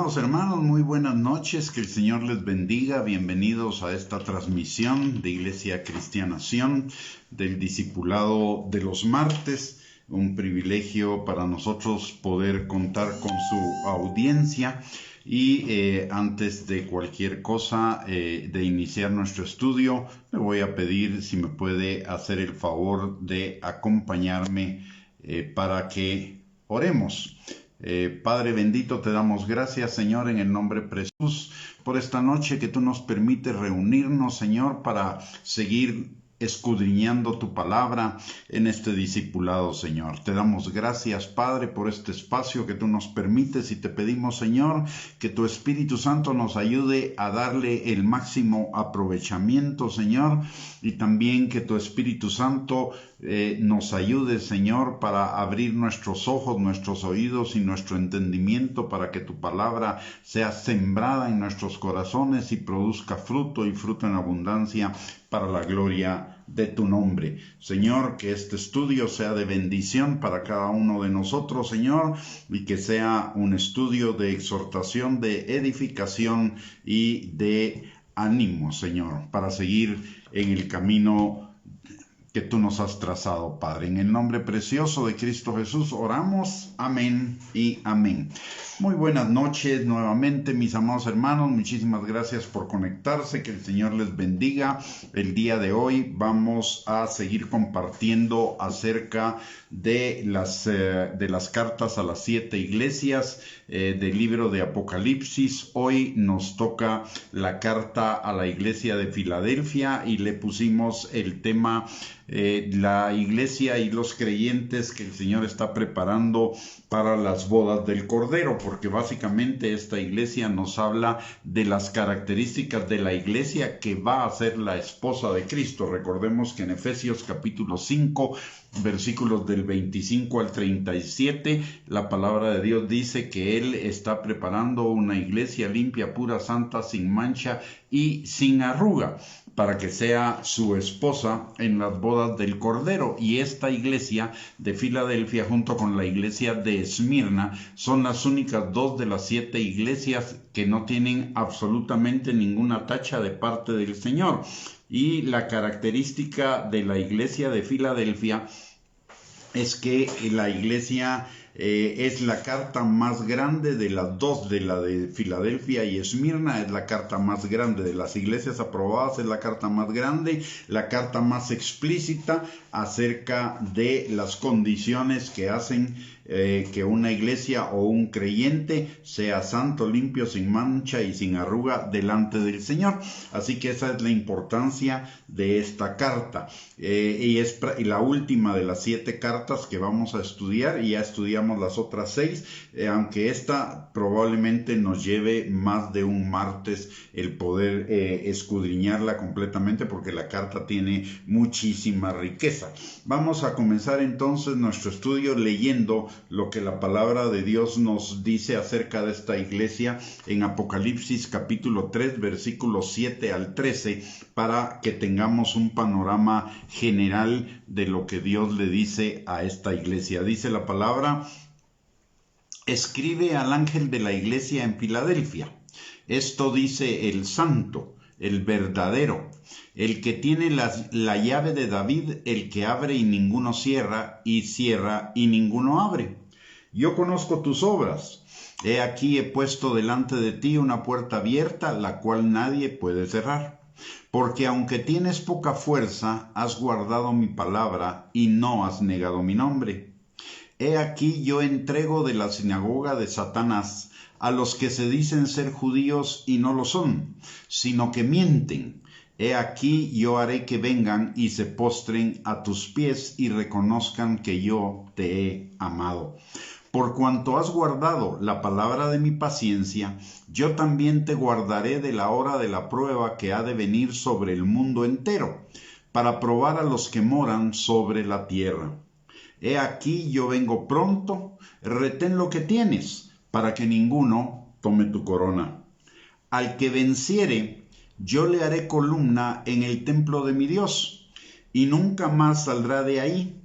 Hermanos, muy buenas noches, que el Señor les bendiga. Bienvenidos a esta transmisión de Iglesia Cristianación del Discipulado de los Martes. Un privilegio para nosotros poder contar con su audiencia. Y antes de cualquier cosa, de iniciar nuestro estudio, le voy a pedir si me puede hacer el favor de acompañarme para que oremos. Padre bendito, te damos gracias, Señor, en el nombre precioso de Jesús, por esta noche que tú nos permites reunirnos, Señor, para seguir escudriñando tu palabra en este discipulado, Señor. Te damos gracias, Padre, por este espacio que tú nos permites y te pedimos, Señor, que tu Espíritu Santo nos ayude a darle el máximo aprovechamiento, Señor, y también que tu Espíritu Santo nos ayude, Señor, para abrir nuestros ojos, nuestros oídos y nuestro entendimiento para que tu palabra sea sembrada en nuestros corazones y produzca fruto y fruto en abundancia para la gloria de tu nombre. Señor, que este estudio sea de bendición para cada uno de nosotros, Señor, y que sea un estudio de exhortación, de edificación y de ánimo, Señor, para seguir en el camino que tú nos has trazado, Padre. En el nombre precioso de Cristo Jesús oramos. Amén y amén. Muy buenas noches nuevamente, mis amados hermanos. Muchísimas gracias por conectarse. Que el Señor les bendiga. El día de hoy vamos a seguir compartiendo acerca de las cartas a las 7 iglesias del libro de Apocalipsis. Hoy nos toca la carta a la iglesia de Filadelfia y le pusimos el tema la iglesia y los creyentes que el Señor está preparando para las bodas del Cordero, porque básicamente esta iglesia nos habla de las características de la iglesia que va a ser la esposa de Cristo. Recordemos que en Efesios capítulo 5, versículos del 25 al 37, la palabra de Dios dice que Él está preparando una iglesia limpia, pura, santa, sin mancha y sin arruga, para que sea su esposa en las bodas del Cordero. Y esta iglesia de Filadelfia junto con la iglesia de Esmirna son las únicas dos de las 7 iglesias que no tienen absolutamente ninguna tacha de parte del Señor. Y la característica de la iglesia de Filadelfia es que la iglesia es la carta más grande de las dos, de la de Filadelfia y Esmirna, es la carta más grande de las iglesias aprobadas, es la carta más grande, la carta más explícita acerca de las condiciones que hacen que una iglesia o un creyente sea santo, limpio, sin mancha y sin arruga delante del Señor. Así que esa es la importancia de esta carta. Y es la última de las 7 cartas que vamos a estudiar, y ya estudiamos las otras 6, aunque esta probablemente nos lleve más de un martes el poder escudriñarla completamente, porque la carta tiene muchísima riqueza. Vamos a comenzar entonces nuestro estudio leyendo lo que la palabra de Dios nos dice acerca de esta iglesia en Apocalipsis capítulo 3, versículos 7 al 13, para que tengamos un panorama general de lo que Dios le dice a esta iglesia. Dice la palabra: escribe al ángel de la iglesia en Filadelfia. Esto dice el santo, el verdadero, el que tiene la llave de David, el que abre y ninguno cierra, y cierra y ninguno abre. Yo conozco tus obras. He aquí he puesto delante de ti una puerta abierta, la cual nadie puede cerrar. Porque aunque tienes poca fuerza, has guardado mi palabra y no has negado mi nombre. He aquí yo entrego de la sinagoga de Satanás a los que se dicen ser judíos y no lo son, sino que mienten. He aquí yo haré que vengan y se postren a tus pies y reconozcan que yo te he amado. Por cuanto has guardado la palabra de mi paciencia, yo también te guardaré de la hora de la prueba que ha de venir sobre el mundo entero, para probar a los que moran sobre la tierra. He aquí yo vengo pronto, retén lo que tienes, para que ninguno tome tu corona. Al que venciere, yo le haré columna en el templo de mi Dios, y nunca más saldrá de ahí.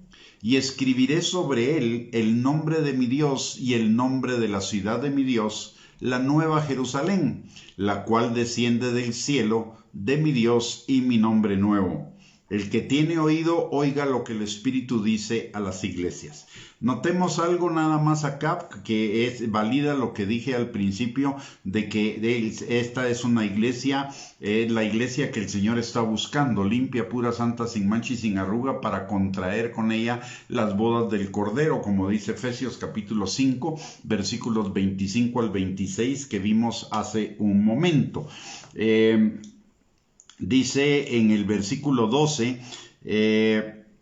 Y escribiré sobre él el nombre de mi Dios y el nombre de la ciudad de mi Dios, la nueva Jerusalén, la cual desciende del cielo de mi Dios y mi nombre nuevo. El que tiene oído, oiga lo que el Espíritu dice a las iglesias. Notemos algo nada más acá que valida lo que dije al principio de que esta es una iglesia, la iglesia que el Señor está buscando, limpia, pura, santa, sin mancha y sin arruga, para contraer con ella las bodas del Cordero, como dice Efesios capítulo 5, versículos 25 al 26 que vimos hace un momento. Dice en el versículo 12,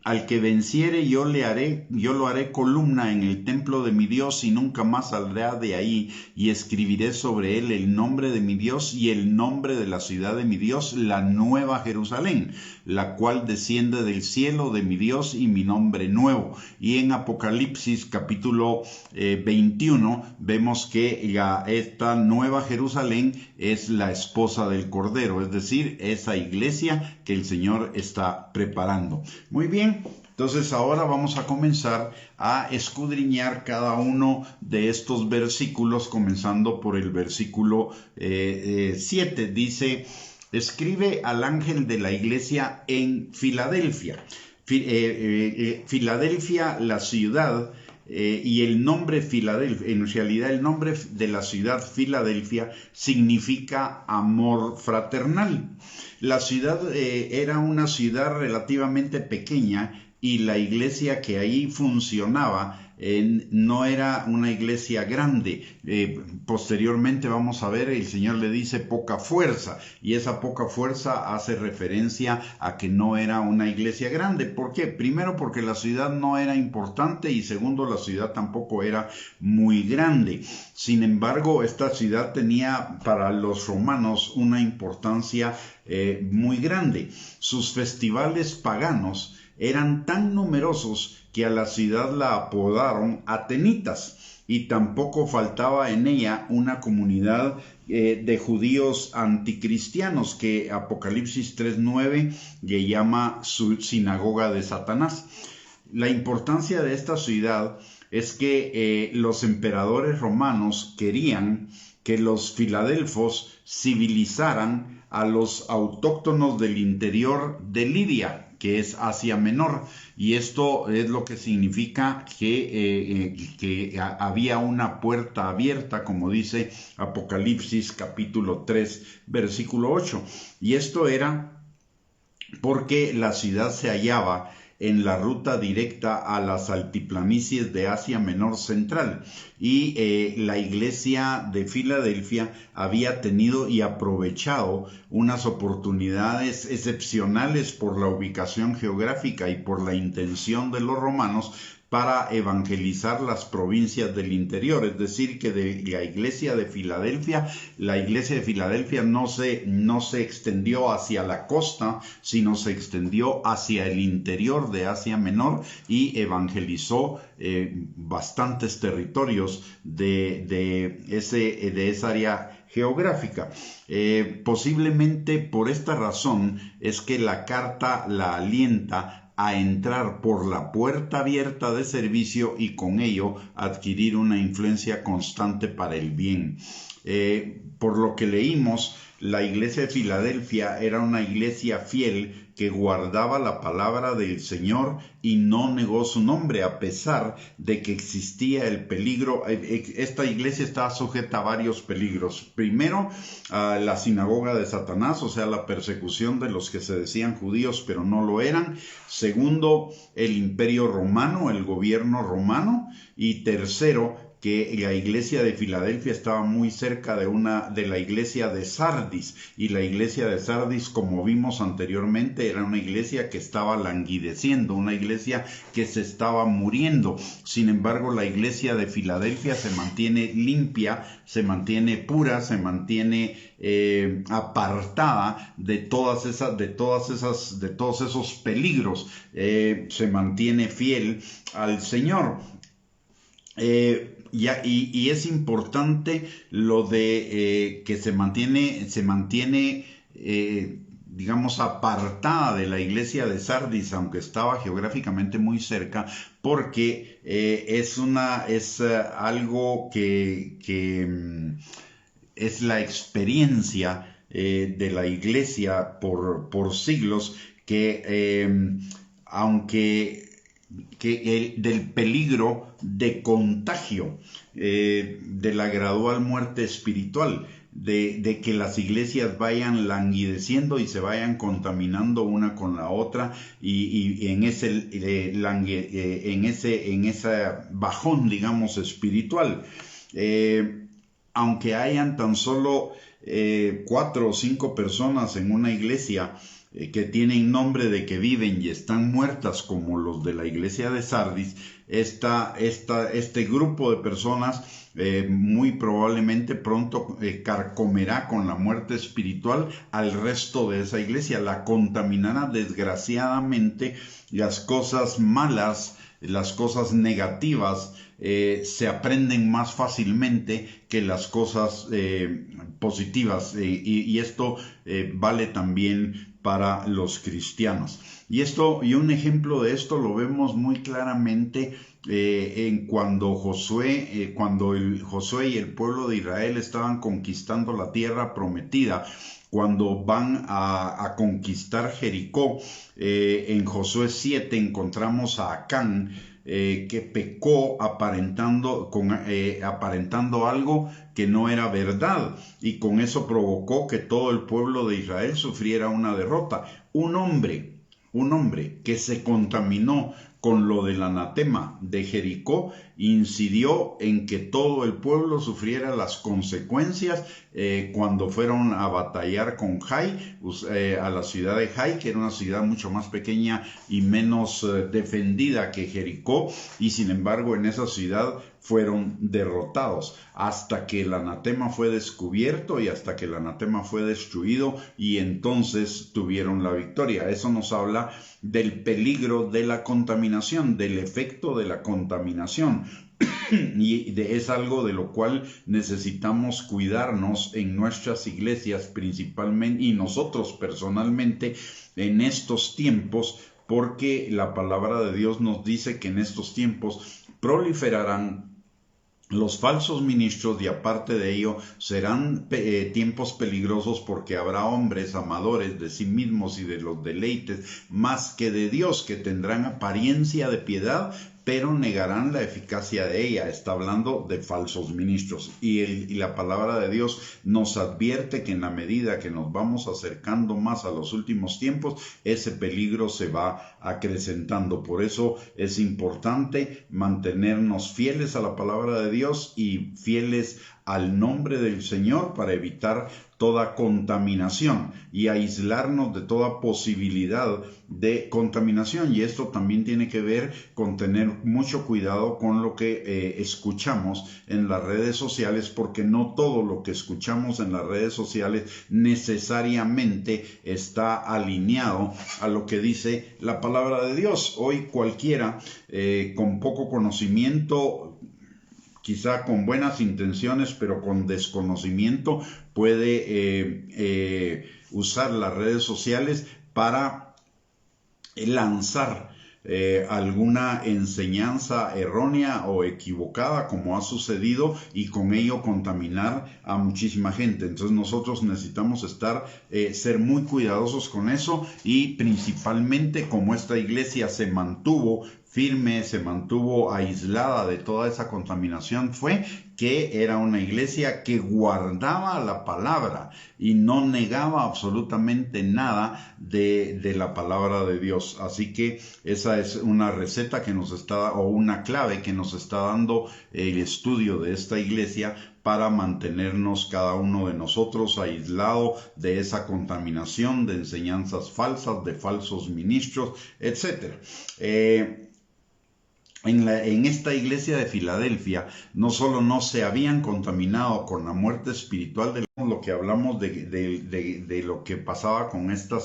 al que venciere yo lo haré columna en el templo de mi Dios y nunca más saldrá de ahí, y escribiré sobre él el nombre de mi Dios y el nombre de la ciudad de mi Dios, la nueva Jerusalén, la cual desciende del cielo de mi Dios y mi nombre nuevo. Y en Apocalipsis capítulo 21 vemos que esta nueva Jerusalén es la esposa del Cordero, es decir, esa iglesia que el Señor está preparando. Muy bien. Entonces ahora vamos a comenzar a escudriñar cada uno de estos versículos, comenzando por el versículo 7. Dice: escribe al ángel de la iglesia en Filadelfia. Filadelfia, la ciudad, y el nombre Filadelfia, en realidad el nombre de la ciudad Filadelfia significa amor fraternal. La ciudad era una ciudad relativamente pequeña y la iglesia que ahí funcionaba no era una iglesia grande. Posteriormente vamos a ver, el Señor le dice poca fuerza, y esa poca fuerza hace referencia a que no era una iglesia grande. ¿Por qué? Primero, porque la ciudad no era importante, y segundo, la ciudad tampoco era muy grande. Sin embargo, esta ciudad tenía para los romanos una importancia muy grande. Sus festivales paganos eran tan numerosos que a la ciudad la apodaron Atenitas, y tampoco faltaba en ella una comunidad de judíos anticristianos que Apocalipsis 3:9 le llama su sinagoga de Satanás. La importancia de esta ciudad es que los emperadores romanos querían que los filadelfos civilizaran a los autóctonos del interior de Lidia, que es Asia Menor, y esto es lo que significa que había una puerta abierta, como dice Apocalipsis capítulo 3, versículo 8, y esto era porque la ciudad se hallaba en la ruta directa a las altiplanicies de Asia Menor Central, y la iglesia de Filadelfia había tenido y aprovechado unas oportunidades excepcionales por la ubicación geográfica y por la intención de los romanos para evangelizar las provincias del interior. Es decir, que de la iglesia de Filadelfia no se extendió hacia la costa, sino se extendió hacia el interior de Asia Menor y evangelizó bastantes territorios de esa área geográfica. Posiblemente por esta razón es que la carta la alienta a entrar por la puerta abierta de servicio y con ello adquirir una influencia constante para el bien. Por lo que leímos, la iglesia de Filadelfia era una iglesia fiel que guardaba la palabra del Señor y no negó su nombre, a pesar de que existía el peligro. Esta iglesia estaba sujeta a varios peligros. Primero, a la sinagoga de Satanás, o sea, la persecución de los que se decían judíos pero no lo eran. Segundo, el imperio romano, el gobierno romano. Y tercero, que la iglesia de Filadelfia estaba muy cerca de la iglesia de Sardis, y la iglesia de Sardis, como vimos anteriormente, era una iglesia que estaba languideciendo, una iglesia que se estaba muriendo. Sin embargo, la iglesia de Filadelfia se mantiene limpia, se mantiene pura, se mantiene apartada de todos esos peligros, se mantiene fiel al Señor. Y es importante lo de que se mantiene digamos, apartada de la iglesia de Sardis, aunque estaba geográficamente muy cerca, porque es algo que es la experiencia de la iglesia por siglos que aunque del peligro de contagio, de la gradual muerte espiritual, de que las iglesias vayan languideciendo y se vayan contaminando una con la otra y en ese bajón, digamos, espiritual. Aunque hayan tan solo 4 o 5 personas en una iglesia que tienen nombre de que viven y están muertas, como los de la iglesia de Sardis, este grupo de personas muy probablemente pronto carcomerá con la muerte espiritual al resto de esa iglesia, la contaminará. Desgraciadamente, las cosas malas, las cosas negativas se aprenden más fácilmente que las cosas positivas, y esto vale también para los cristianos. Y un ejemplo de esto lo vemos muy claramente cuando Josué y el pueblo de Israel estaban conquistando la tierra prometida. Cuando van a conquistar Jericó, en Josué 7 encontramos a Acán, que pecó aparentando algo que no era verdad, y con eso provocó que todo el pueblo de Israel sufriera una derrota. Un hombre que se contaminó con lo del anatema de Jericó incidió en que todo el pueblo sufriera las consecuencias cuando fueron a batallar con Jai, a la ciudad de Jai, que era una ciudad mucho más pequeña y menos defendida que Jericó, y sin embargo en esa ciudad fueron derrotados hasta que el anatema fue descubierto y hasta que el anatema fue destruido, y entonces tuvieron la victoria. Eso nos habla del peligro de la contaminación, del efecto de la contaminación. Y es algo de lo cual necesitamos cuidarnos en nuestras iglesias principalmente, y nosotros personalmente en estos tiempos, porque la palabra de Dios nos dice que en estos tiempos proliferarán los falsos ministros, y aparte de ello serán tiempos peligrosos, porque habrá hombres amadores de sí mismos y de los deleites más que de Dios, que tendrán apariencia de piedad, pero negarán la eficacia de ella. Está hablando de falsos ministros. Y la palabra de Dios nos advierte que en la medida que nos vamos acercando más a los últimos tiempos, ese peligro se va acrecentando. Por eso es importante mantenernos fieles a la palabra de Dios y fieles al nombre del Señor, para evitar toda contaminación y aislarnos de toda posibilidad de contaminación. Y esto también tiene que ver con tener mucho cuidado con lo que escuchamos en las redes sociales, porque no todo lo que escuchamos en las redes sociales necesariamente está alineado a lo que dice la palabra de Dios. Hoy cualquiera con poco conocimiento, quizá con buenas intenciones, pero con desconocimiento, puede usar las redes sociales para lanzar alguna enseñanza errónea o equivocada, como ha sucedido, y con ello contaminar a muchísima gente. Entonces nosotros necesitamos ser muy cuidadosos con eso, y principalmente, como esta iglesia se mantuvo firme, se mantuvo aislada de toda esa contaminación, fue que era una iglesia que guardaba la palabra y no negaba absolutamente nada de la palabra de Dios. Así que esa es una receta que nos está, o una clave que nos está dando el estudio de esta iglesia, para mantenernos cada uno de nosotros aislado de esa contaminación de enseñanzas falsas, de falsos ministros, etc. En esta iglesia de Filadelfia no solo no se habían contaminado con la muerte espiritual de lo que hablamos de lo que pasaba con esta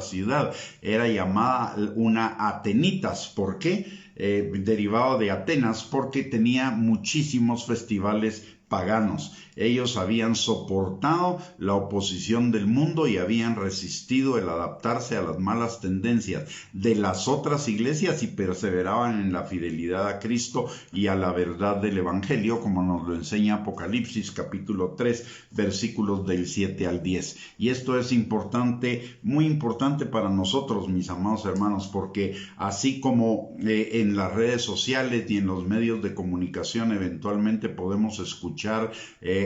ciudad, era llamada una Atenitas. ¿Por qué? Derivado de Atenas, porque tenía muchísimos festivales paganos. Ellos habían soportado la oposición del mundo y habían resistido el adaptarse a las malas tendencias de las otras iglesias y perseveraban en la fidelidad a Cristo y a la verdad del Evangelio, como nos lo enseña Apocalipsis capítulo 3, versículos del 7 al 10. Y esto es importante, muy importante para nosotros, mis amados hermanos, porque así como en las redes sociales y en los medios de comunicación eventualmente podemos escuchar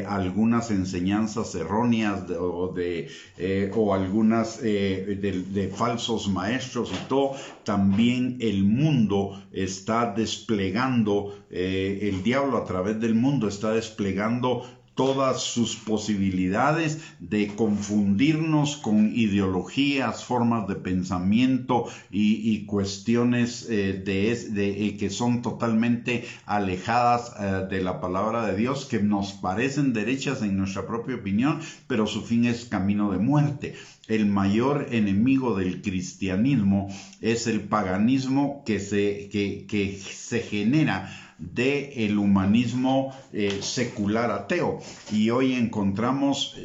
algunas enseñanzas erróneas o algunas de falsos maestros y todo, también el mundo está desplegando, el diablo a través del mundo está desplegando todas sus posibilidades de confundirnos con ideologías, formas de pensamiento y cuestiones que son totalmente alejadas de la palabra de Dios, que nos parecen derechas en nuestra propia opinión, pero su fin es camino de muerte. El mayor enemigo del cristianismo es el paganismo que se genera del humanismo secular ateo, y hoy encontramos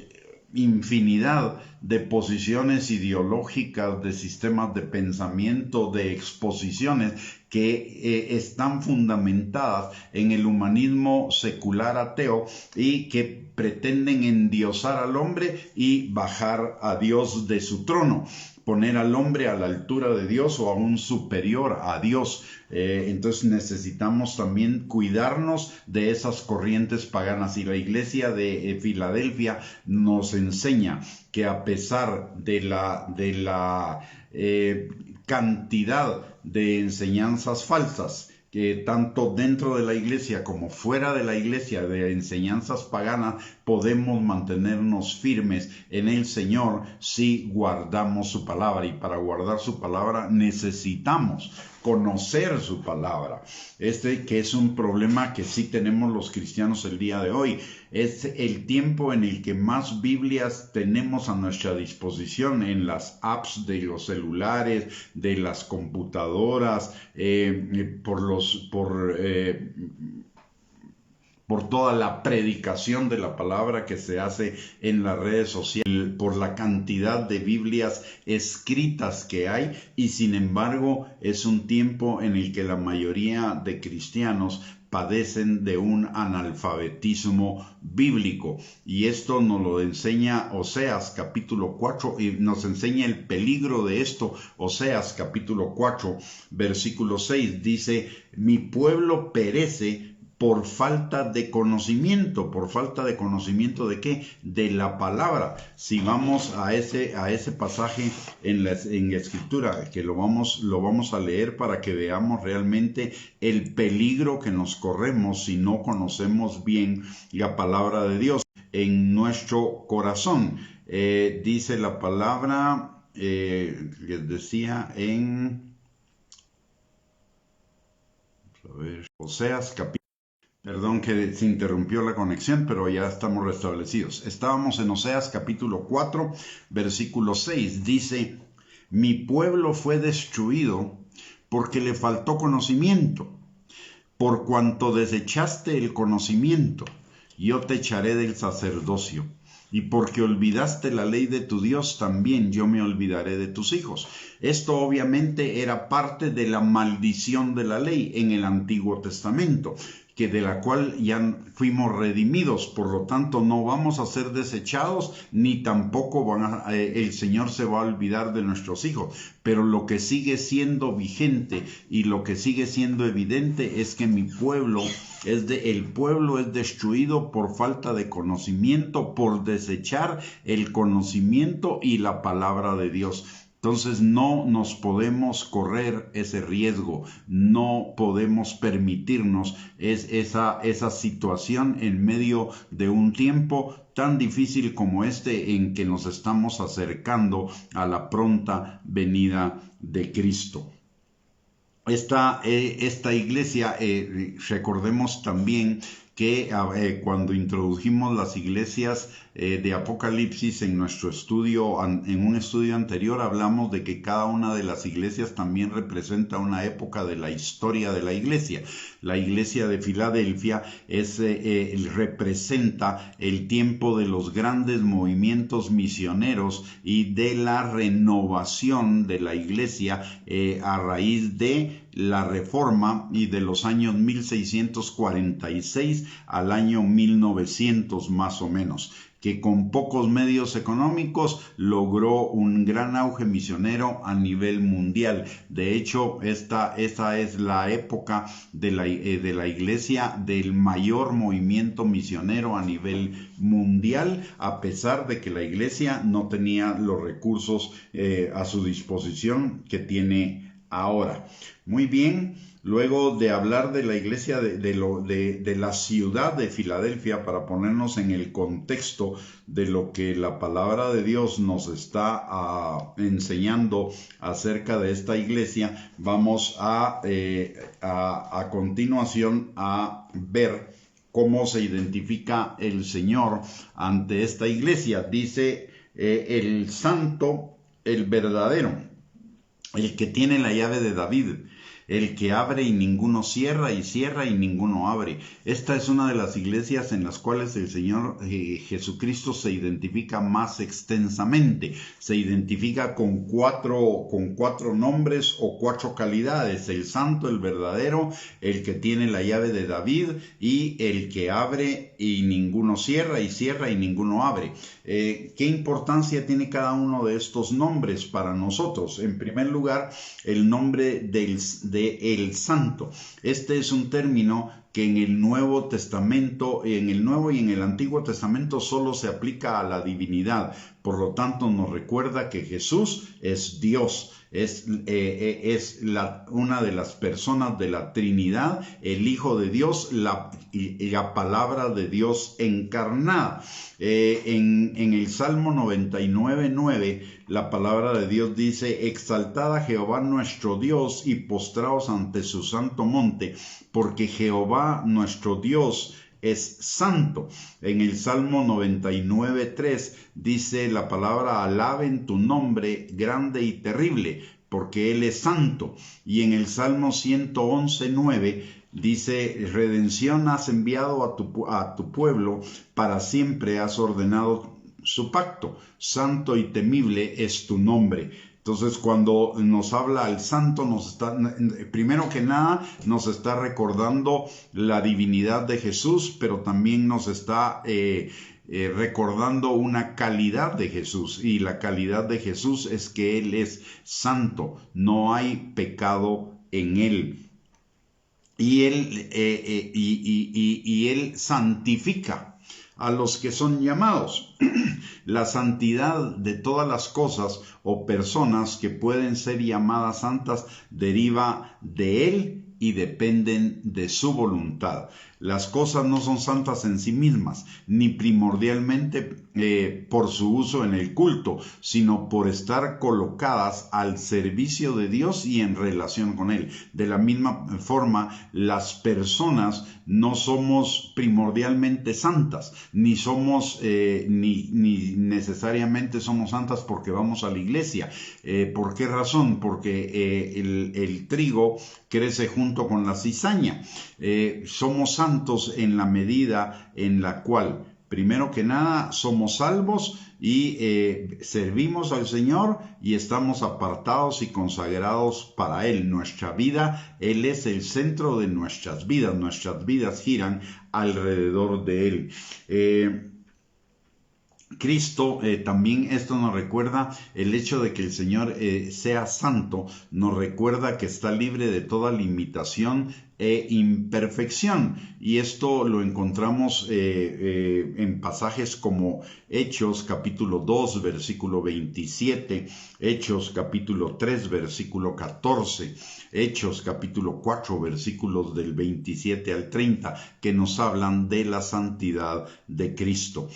infinidad de posiciones ideológicas, de sistemas de pensamiento, de exposiciones que están fundamentadas en el humanismo secular ateo y que pretenden endiosar al hombre y bajar a Dios de su trono, poner al hombre a la altura de Dios o aún superior a Dios. Entonces necesitamos también cuidarnos de esas corrientes paganas, y la iglesia de Filadelfia nos enseña que a pesar de la cantidad de enseñanzas falsas, que tanto dentro de la iglesia como fuera de la iglesia, de enseñanzas paganas, podemos mantenernos firmes en el Señor si guardamos su palabra. Y para guardar su palabra necesitamos conocer su palabra. Que es un problema que sí tenemos los cristianos el día de hoy. Es el tiempo en el que más Biblias tenemos a nuestra disposición en las apps de los celulares, de las computadoras, por toda la predicación de la palabra que se hace en las redes sociales, por la cantidad de Biblias escritas que hay, y sin embargo es un tiempo en el que la mayoría de cristianos padecen de un analfabetismo bíblico, y esto nos lo enseña Oseas capítulo 4 y nos enseña el peligro de esto. Oseas capítulo 4 versículo 6 dice: mi pueblo perece por falta de conocimiento. ¿Por falta de conocimiento de qué? De la palabra. Si vamos a ese pasaje en la Escritura, que lo vamos a leer para que veamos realmente el peligro que nos corremos si no conocemos bien la palabra de Dios en nuestro corazón. Dice la palabra, les decía en Oseas capítulo. Perdón que se interrumpió la conexión, pero ya estamos restablecidos. Estábamos en Oseas capítulo 4, versículo 6. Dice: mi pueblo fue destruido porque le faltó conocimiento. Por cuanto desechaste el conocimiento, yo te echaré del sacerdocio. Y porque olvidaste la ley de tu Dios, también yo me olvidaré de tus hijos. Esto obviamente era parte de la maldición de la ley en el Antiguo Testamento, que de la cual ya fuimos redimidos. Por lo tanto, no vamos a ser desechados, ni tampoco el Señor se va a olvidar de nuestros hijos. Pero lo que sigue siendo vigente y lo que sigue siendo evidente es que el pueblo es destruido por falta de conocimiento, por desechar el conocimiento y la palabra de Dios. Entonces no nos podemos correr ese riesgo, no podemos permitirnos esa situación en medio de un tiempo tan difícil como este, en que nos estamos acercando a la pronta venida de Cristo. Esta iglesia, recordemos también que cuando introdujimos las iglesias de Apocalipsis en nuestro estudio, en un estudio anterior, hablamos de que cada una de las iglesias también representa una época de la historia de la iglesia. La iglesia de Filadelfia representa el tiempo de los grandes movimientos misioneros y de la renovación de la iglesia a raíz de la Reforma y de los años 1646 al año 1900 más o menos, que con pocos medios económicos logró un gran auge misionero a nivel mundial. De hecho, esta es la época de la iglesia del mayor movimiento misionero a nivel mundial, a pesar de que la iglesia no tenía los recursos a su disposición que tiene ahora. Muy bien. Luego de hablar de la iglesia de la ciudad de Filadelfia, para ponernos en el contexto de lo que la palabra de Dios nos está enseñando acerca de esta iglesia, vamos a continuación a ver cómo se identifica el Señor ante esta iglesia. Dice el santo, el verdadero, el que tiene la llave de David, el que abre y ninguno cierra, y cierra y ninguno abre. Esta es una de las iglesias en las cuales el Señor Jesucristo se identifica más extensamente. Se identifica con cuatro nombres o cuatro calidades: el santo, el verdadero, el que tiene la llave de David y el que abre y ninguno cierra, y cierra y ninguno abre. ¿Qué importancia tiene cada uno de estos nombres para nosotros? En primer lugar, el nombre de el santo. Este es un término que en el Nuevo Testamento, en el Nuevo y en el Antiguo Testamento, solo se aplica a la divinidad. Por lo tanto, nos recuerda que Jesús es Dios, es una de las personas de la Trinidad, el Hijo de Dios, la palabra de Dios encarnada. En el Salmo 99:9, la palabra de Dios dice: exaltad a Jehová nuestro Dios y postraos ante su santo monte, porque Jehová nuestro Dios es santo. En el Salmo 99:3 dice la palabra: alaben tu nombre grande y terrible, porque Él es santo. Y en el Salmo 111:9 dice: redención has enviado a tu pueblo, para siempre has ordenado su pacto, santo y temible es tu nombre. Entonces, cuando nos habla al santo, primero que nada, nos está recordando la divinidad de Jesús, pero también nos está recordando una calidad de Jesús. Y la calidad de Jesús es que Él es santo, no hay pecado en Él. Y Él santifica a los que son llamados. La santidad de todas las cosas o personas que pueden ser llamadas santas deriva de Él y dependen de su voluntad. Las cosas no son santas en sí mismas, ni primordialmente por su uso en el culto, sino por estar colocadas al servicio de Dios y en relación con Él. De la misma forma, las personas no somos primordialmente santas, ni somos ni necesariamente somos santas porque vamos a la iglesia. ¿Por qué razón? Porque el trigo crece junto con la cizaña. Somos santos en la medida en la cual, primero que nada, somos salvos y servimos al Señor y estamos apartados y consagrados para Él. Nuestra vida, Él es el centro de nuestras vidas giran alrededor de Él. Cristo, también esto nos recuerda el hecho de que el Señor sea santo, nos recuerda que está libre de toda limitación e imperfección, y esto lo encontramos en pasajes como Hechos capítulo 2 versículo 27, Hechos capítulo 3 versículo 14, Hechos capítulo 4 versículos del 27 al 30, que nos hablan de la santidad de Cristo.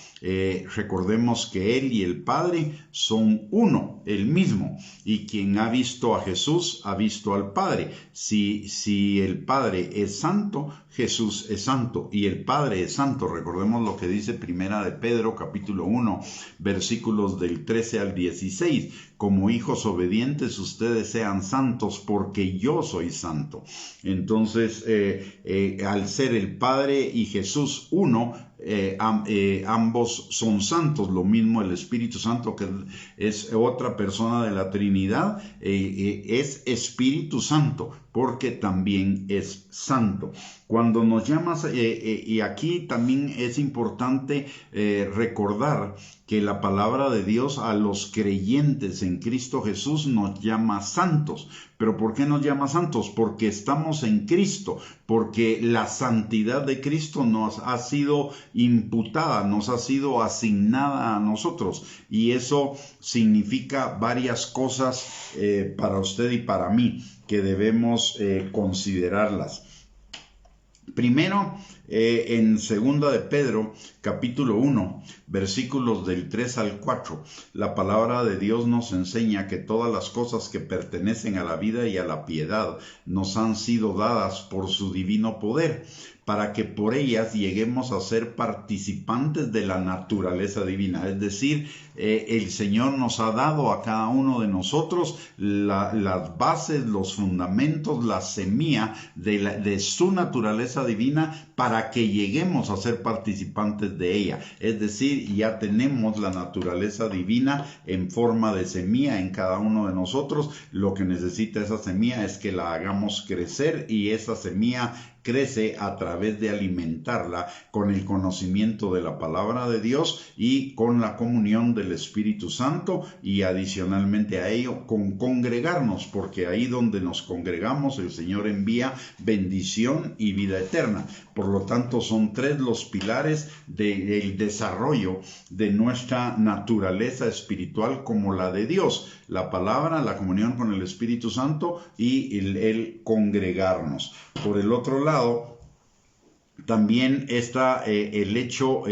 Recordemos que Él y el Padre son uno, el mismo, y quien ha visto a Jesús ha visto al Padre. Si el Padre Padre es santo, Jesús es santo y el Padre es santo. Recordemos lo que dice Primera de Pedro, capítulo 1, versículos del 13 al 16. Como hijos obedientes, ustedes sean santos porque yo soy santo. Entonces, al ser el Padre y Jesús uno, ambos son santos. Lo mismo el Espíritu Santo, que es otra persona de la Trinidad, es Espíritu Santo porque también es santo. Cuando nos llamas, y aquí también es importante recordar que la palabra de Dios a los creyentes en Cristo Jesús nos llama santos. ¿Pero por qué nos llama santos? Porque estamos en Cristo, porque la santidad de Cristo nos ha sido imputada, nos ha sido asignada a nosotros. Y eso significa varias cosas para usted y para mí, que debemos considerarlas. Primero, en 2 de Pedro, capítulo 1, versículos del 3 al 4, la palabra de Dios nos enseña que todas las cosas que pertenecen a la vida y a la piedad nos han sido dadas por su divino poder, para que por ellas lleguemos a ser participantes de la naturaleza divina. Es decir, el Señor nos ha dado a cada uno de nosotros las bases, los fundamentos, la semilla de su naturaleza divina para que lleguemos a ser participantes de ella. Es decir, ya tenemos la naturaleza divina en forma de semilla en cada uno de nosotros. Lo que necesita esa semilla es que la hagamos crecer, y esa semilla crece a través de alimentarla con el conocimiento de la palabra de Dios y con la comunión del Espíritu Santo, y adicionalmente a ello con congregarnos, porque ahí donde nos congregamos el Señor envía bendición y vida eterna. Por lo tanto, son tres los pilares del desarrollo de nuestra naturaleza espiritual como la de Dios: la palabra, la comunión con el Espíritu Santo y el congregarnos. Por el otro lado, también está el hecho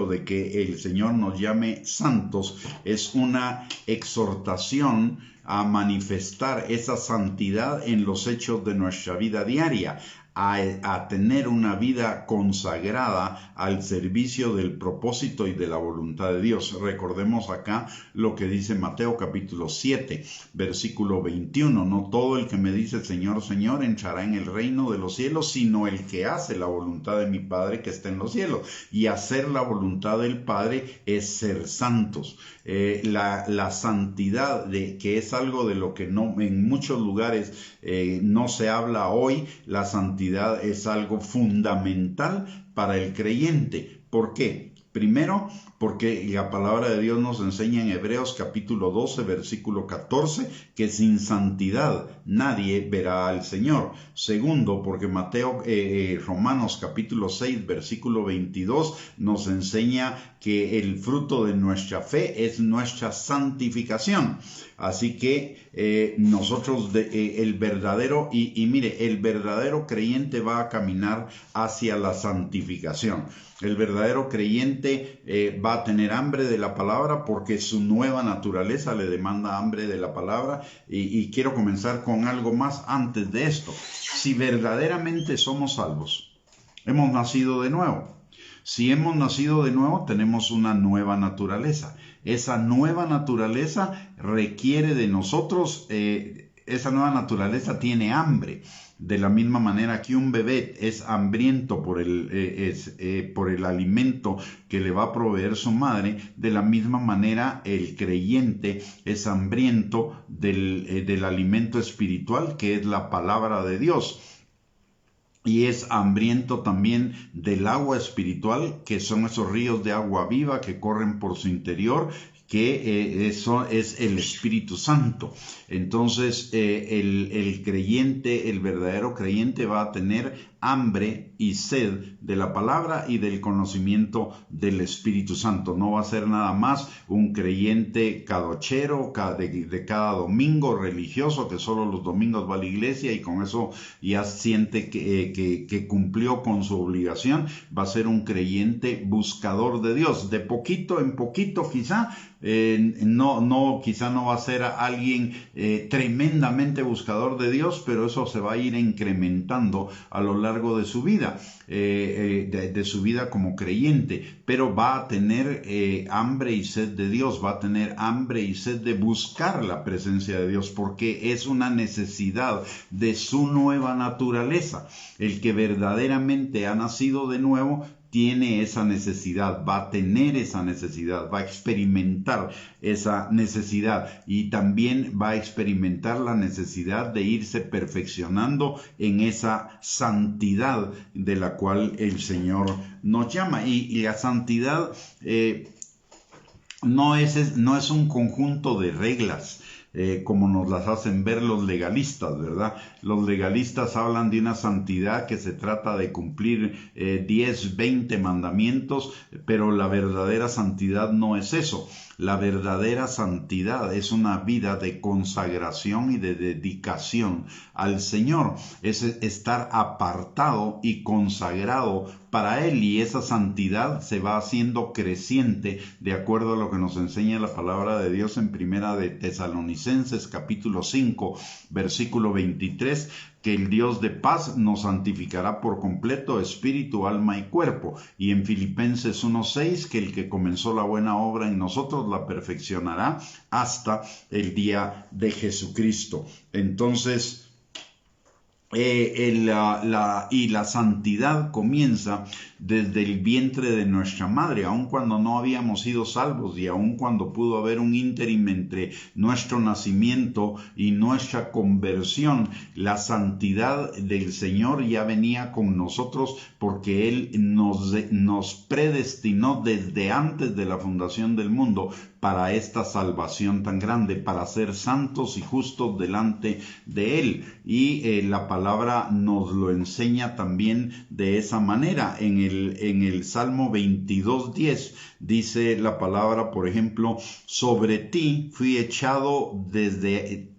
de que el Señor nos llame santos, es una exhortación a manifestar esa santidad en los hechos de nuestra vida diaria, a tener una vida consagrada al servicio del propósito y de la voluntad de Dios. Recordemos acá lo que dice Mateo capítulo 7, versículo 21. No todo el que me dice Señor, Señor entrará en el reino de los cielos, sino el que hace la voluntad de mi Padre que está en los cielos. Y hacer la voluntad del Padre es ser santos. La santidad, que es algo de lo que no en muchos lugares no se habla hoy. La santidad es algo fundamental para el creyente. ¿Por qué? Primero, porque la palabra de Dios nos enseña en Hebreos capítulo 12, versículo 14, que sin santidad nadie verá al Señor. Segundo, porque Romanos capítulo 6, versículo 22 nos enseña que el fruto de nuestra fe es nuestra santificación. Así que nosotros, el verdadero creyente va a caminar hacia la santificación. El verdadero creyente va a tener hambre de la palabra, porque su nueva naturaleza le demanda hambre de la palabra. Y quiero comenzar con algo más antes de esto. Si verdaderamente somos salvos, hemos nacido de nuevo. Si hemos nacido de nuevo, tenemos una nueva naturaleza. Esa nueva naturaleza requiere de nosotros, esa nueva naturaleza tiene hambre. De la misma manera que un bebé es hambriento por el alimento que le va a proveer su madre, de la misma manera el creyente es hambriento del alimento espiritual, que es la palabra de Dios. Y es hambriento también del agua espiritual, que son esos ríos de agua viva que corren por su interior, que eso es el Espíritu Santo. Entonces el creyente, el verdadero creyente, va a tener hambre y sed de la palabra y del conocimiento del Espíritu Santo. No va a ser nada más un creyente cadochero de cada domingo religioso que solo los domingos va a la iglesia y con eso ya siente que cumplió con su obligación. Va a ser un creyente buscador de Dios, de poquito en poquito quizá. Quizá no va a ser alguien tremendamente buscador de Dios, pero eso se va a ir incrementando a lo largo de su vida, de su vida como creyente, pero va a tener hambre y sed de Dios, va a tener hambre y sed de buscar la presencia de Dios, porque es una necesidad de su nueva naturaleza. El que verdaderamente ha nacido de nuevo tiene esa necesidad, va a tener esa necesidad, va a experimentar esa necesidad y también va a experimentar la necesidad de irse perfeccionando en esa santidad de la cual el Señor nos llama. Y la santidad no es un conjunto de reglas, como nos las hacen ver los legalistas, ¿verdad? Los legalistas hablan de una santidad que se trata de cumplir 10, 20 mandamientos, pero la verdadera santidad no es eso. La verdadera santidad es una vida de consagración y de dedicación al Señor. Es estar apartado y consagrado para Él, y esa santidad se va haciendo creciente de acuerdo a lo que nos enseña la palabra de Dios en Primera de Tesalonicenses capítulo 5 versículo 23, que el Dios de paz nos santificará por completo, espíritu, alma y cuerpo. Y en Filipenses 1:6, que el que comenzó la buena obra en nosotros la perfeccionará hasta el día de Jesucristo. Entonces, la santidad comienza desde el vientre de nuestra madre, aun cuando no habíamos sido salvos y aun cuando pudo haber un ínterim entre nuestro nacimiento y nuestra conversión. La santidad del Señor ya venía con nosotros porque Él nos predestinó desde antes de la fundación del mundo para esta salvación tan grande, para ser santos y justos delante de Él. Y la palabra nos lo enseña también de esa manera. En el Salmo 22:10 dice la palabra, por ejemplo, sobre ti fui echado desde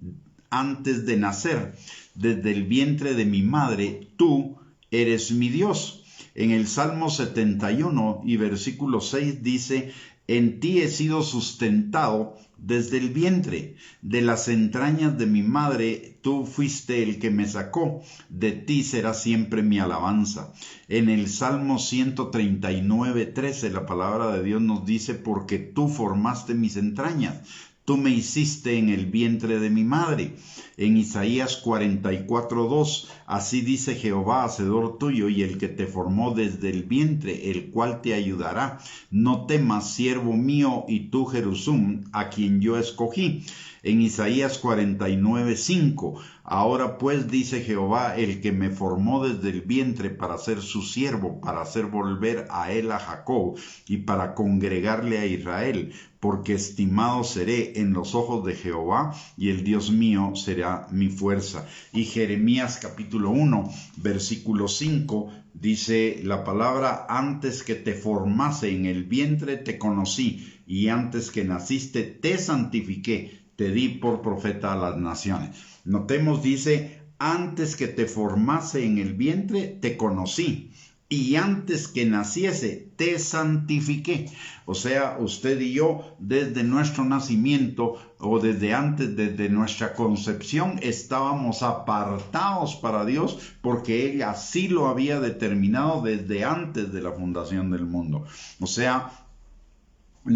antes de nacer, desde el vientre de mi madre, tú eres mi Dios. En el Salmo 71 y versículo 6 dice, en ti he sido sustentado desde el vientre, de las entrañas de mi madre, tú fuiste el que me sacó, de ti será siempre mi alabanza. En el Salmo 139:13 la palabra de Dios nos dice, porque tú formaste mis entrañas, tú me hiciste en el vientre de mi madre. En Isaías 44:2, así dice Jehová, hacedor tuyo, y el que te formó desde el vientre, el cual te ayudará. No temas, siervo mío, y tú, Jerusum, a quien yo escogí. En Isaías 49:5, ahora pues dice Jehová, el que me formó desde el vientre para ser su siervo, para hacer volver a él a Jacob y para congregarle a Israel, porque estimado seré en los ojos de Jehová y el Dios mío será mi fuerza. Y Jeremías capítulo 1, versículo 5, dice la palabra, antes que te formase en el vientre te conocí, y antes que naciste te santifiqué, te di por profeta a las naciones. Notemos, dice, antes que te formase en el vientre te conocí, y antes que naciese te santifiqué. O sea, usted y yo desde nuestro nacimiento o desde antes, desde nuestra concepción, estábamos apartados para Dios porque Él así lo había determinado desde antes de la fundación del mundo. O sea,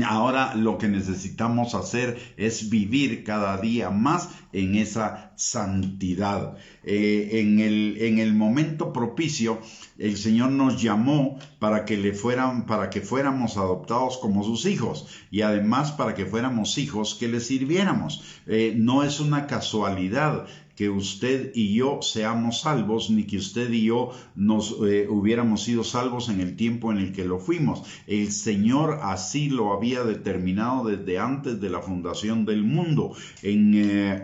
ahora lo que necesitamos hacer es vivir cada día más en esa santidad. En el momento propicio, el Señor nos llamó para que fuéramos adoptados como sus hijos, y además para que fuéramos hijos que le sirviéramos. No es una casualidad que usted y yo seamos salvos, ni que usted y yo nos hubiéramos sido salvos en el tiempo en el que lo fuimos. El Señor así lo había determinado desde antes de la fundación del mundo. En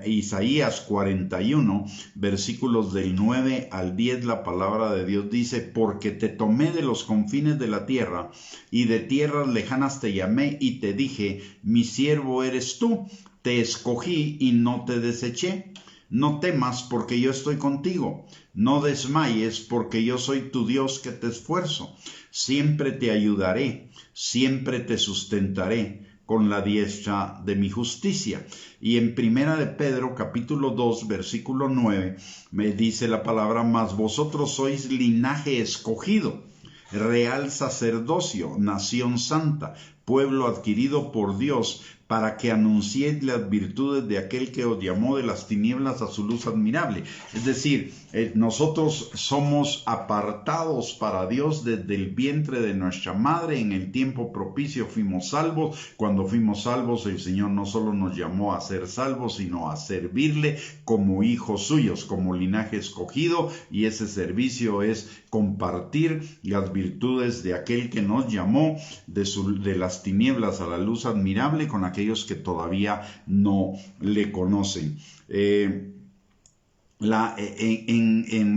Isaías 41, versículos del 9 al 10, la palabra de Dios dice: porque te tomé de los confines de la tierra, y de tierras lejanas te llamé, y te dije, mi siervo eres tú, te escogí y no te deseché. No temas, porque yo estoy contigo. No desmayes, porque yo soy tu Dios que te esfuerzo. Siempre te ayudaré, siempre te sustentaré con la diestra de mi justicia. Y en Primera de Pedro, capítulo 2, versículo 9, me dice la palabra: mas vosotros sois linaje escogido, real sacerdocio, nación santa, pueblo adquirido por Dios, para que anunciéis las virtudes de aquel que os llamó de las tinieblas a su luz admirable. Es decir, nosotros somos apartados para Dios desde el vientre de nuestra madre. En el tiempo propicio fuimos salvos. Cuando fuimos salvos, el Señor no solo nos llamó a ser salvos, sino a servirle como hijos suyos, como linaje escogido, y ese servicio es compartir las virtudes de aquel que nos llamó de las tinieblas a la luz admirable con aquellos que todavía no le conocen. En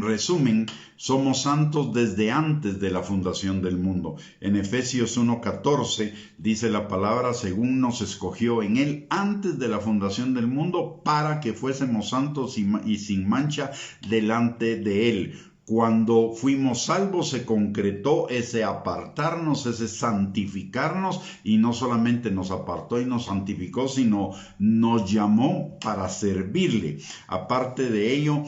resumen, somos santos desde antes de la fundación del mundo. En Efesios 1:14 dice la palabra: según nos escogió en él antes de la fundación del mundo, para que fuésemos santos y sin mancha delante de él. Cuando fuimos salvos se concretó ese apartarnos, ese santificarnos, y no solamente nos apartó y nos santificó, sino nos llamó para servirle. Aparte de ello,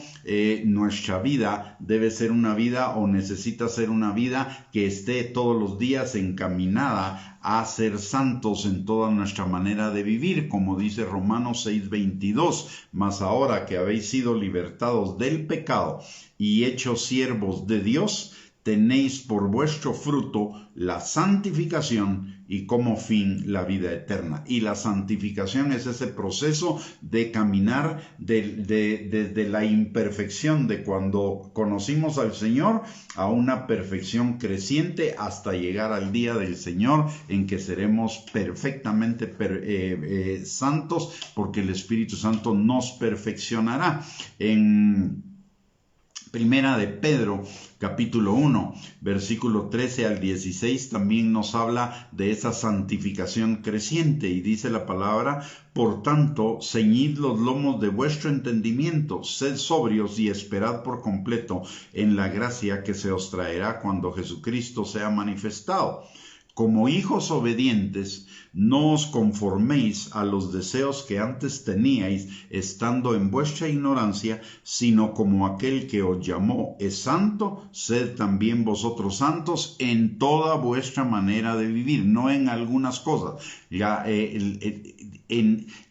nuestra vida debe ser una vida, o necesita ser una vida, que esté todos los días encaminada a ser santos en toda nuestra manera de vivir, como dice Romanos 6:22, mas ahora que habéis sido libertados del pecado y hechos siervos de Dios, tenéis por vuestro fruto la santificación y como fin la vida eterna. Y la santificación es ese proceso de caminar desde la imperfección de cuando conocimos al Señor a una perfección creciente hasta llegar al día del Señor, en que seremos perfectamente santos, porque el Espíritu Santo nos perfeccionará. En Primera de Pedro, capítulo 1, versículo 13 al 16, también nos habla de esa santificación creciente, y dice la palabra: por tanto, ceñid los lomos de vuestro entendimiento, sed sobrios y esperad por completo en la gracia que se os traerá cuando Jesucristo sea manifestado. Como hijos obedientes, no os conforméis a los deseos que antes teníais estando en vuestra ignorancia, sino como aquel que os llamó es santo, sed también vosotros santos en toda vuestra manera de vivir, no en algunas cosas.